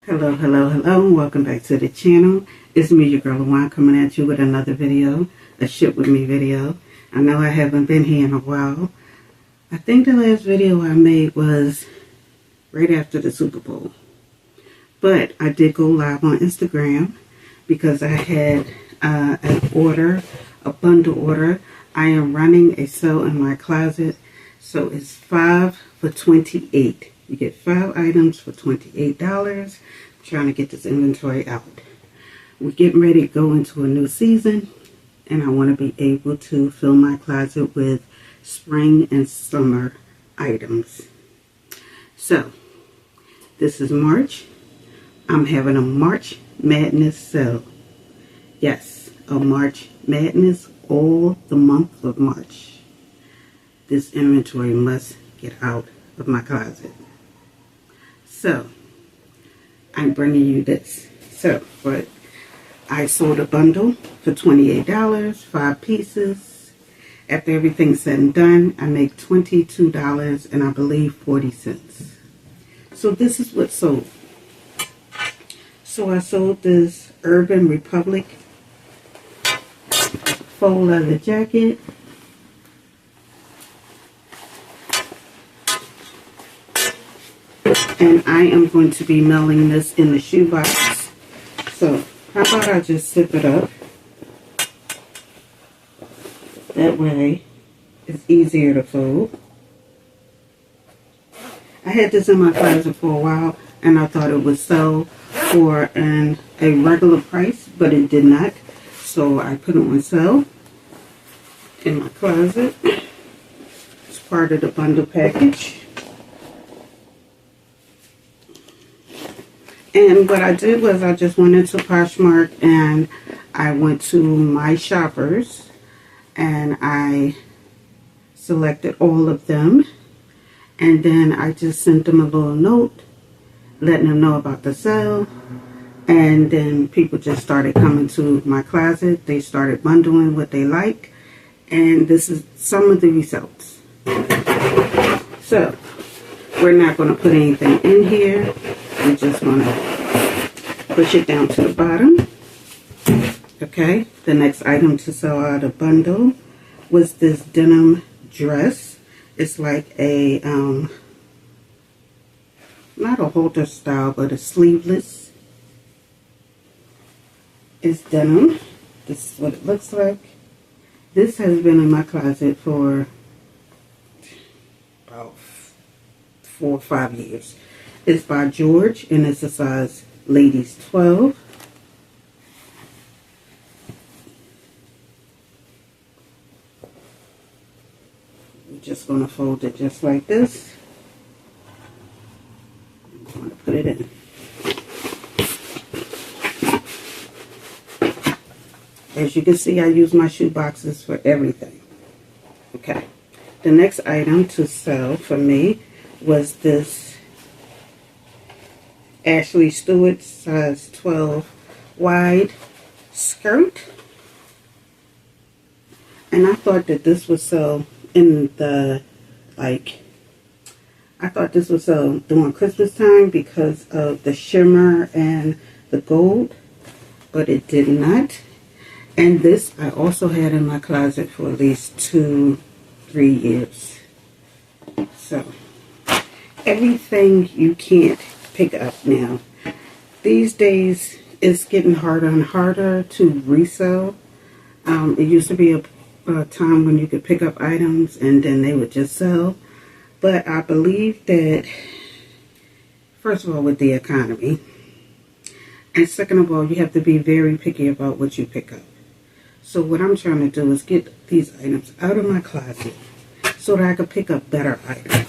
Hello, hello, hello. Welcome back to the channel. It's me, your girl, Awhile, coming at you with another video, a ship with me video. I know I haven't been here in a while. I think the last video I made was right after the Super Bowl. But I did go live on Instagram because I had an order, a bundle order. I am running a sale in my closet. So it's 5 for $28. You get 5 items for $28. I'm trying to get this inventory out. We're getting ready to go into a new season, and I want to be able to fill my closet with spring and summer items. So, this is March. I'm having a March Madness sale. Yes, a March Madness all the month of March. This inventory must get out of my closet. So, I'm bringing you this. So, but I sold a bundle for $28, 5 pieces. After everything's said and done, I make $22 and I believe 40 cents. So this is what sold. So I sold this Urban Republic faux leather jacket. And I am going to be mailing this in the shoebox. So, how about I just zip it up? That way, it's easier to fold. I had this in my closet for a while, and I thought it would sell for a regular price, but it did not. So, I put it on sale in my closet. It's part of the bundle package. And what I did was I just went into Poshmark and I went to my shoppers and I selected all of them. And then I just sent them a little note letting them know about the sale. And then people just started coming to my closet. They started bundling what they like. And this is some of the results. So, we're not going to put anything in here. We're just going to push it down to the bottom. Okay, the next item to sell out of bundle was this denim dress. It's like a, not a halter style, but a sleeveless. It's denim. This is what it looks like. This has been in my closet for about 4 or 5 years. It's by George, and it's a size ladies 12. We're just going to fold it just like this. I'm going to put it in. As you can see, I use my shoe boxes for everything. Okay. The next item to sell for me was this Ashley Stewart size 12 wide skirt, and I thought that this would sell in the I thought this would sell during Christmas time because of the shimmer and the gold, but it did not. And this I also had in my closet for at least 2-3 years. So everything you can't pick up now. These days, it's getting harder and harder to resell. It used to be a time when you could pick up items and then they would just sell. But I believe that, first of all, with the economy, and second of all, you have to be very picky about what you pick up. So what I'm trying to do is get these items out of my closet so that I can pick up better items.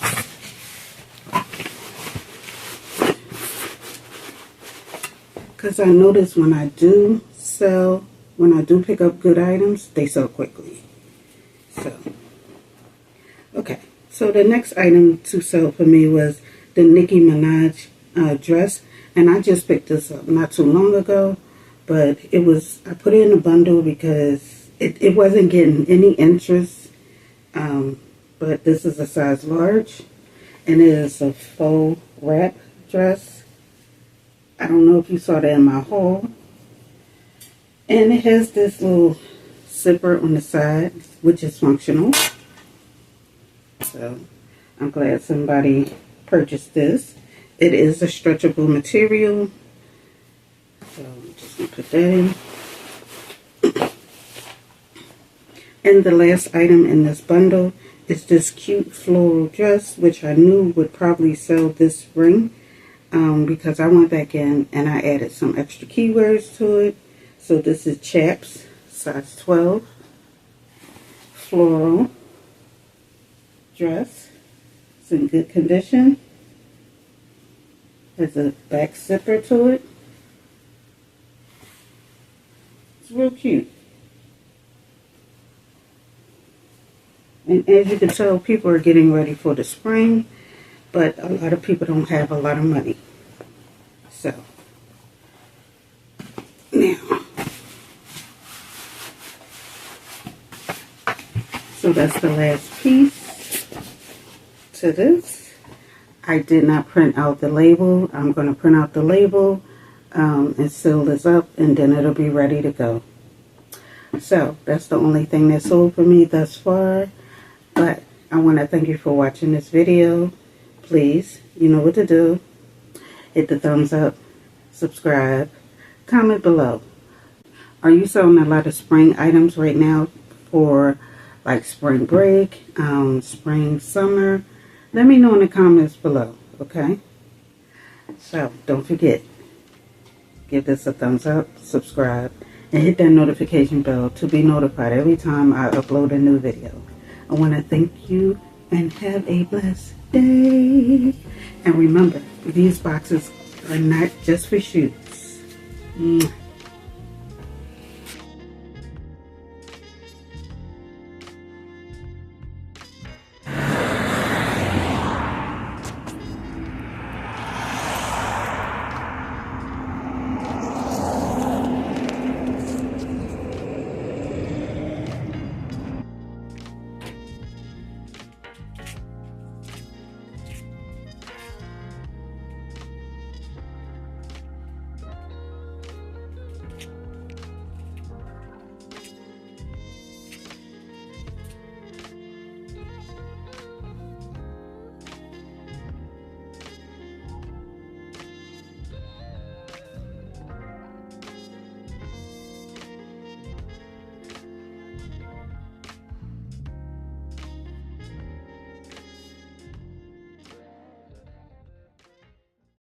Because I notice when I do pick up good items, they sell quickly. So, okay. So the next item to sell for me was the Nicki Minaj dress. And I just picked this up not too long ago. But I put it in a bundle because it wasn't getting any interest. But this is a size large. And it is a faux wrap dress. I don't know if you saw that in my haul. And it has this little zipper on the side, which is functional. So I'm glad somebody purchased this. It is a stretchable material. So I'm just going to put that in. And the last item in this bundle is this cute floral dress, which I knew would probably sell this spring. Because I went back in and I added some extra keywords to it. So this is chaps, size 12, floral dress. It's in good condition. Has a back zipper to it. It's real cute. And as you can tell, people are getting ready for the spring, but a lot of people don't have a lot of money. So, now, so that's the last piece to this. I did not print out the label. I'm going to print out the label and seal this up, and then it'll be ready to go. So, that's the only thing that sold for me thus far. But I want to thank you for watching this video. Please, you know what to do. Hit the thumbs up, subscribe, comment below. Are you selling a lot of spring items right now for like spring break, spring, summer? Let me know in the comments below, okay? So don't forget, give this a thumbs up, subscribe, and hit that notification bell to be notified every time I upload a new video. I want to thank you and have a blessed day. And remember, these boxes are not just for shoots.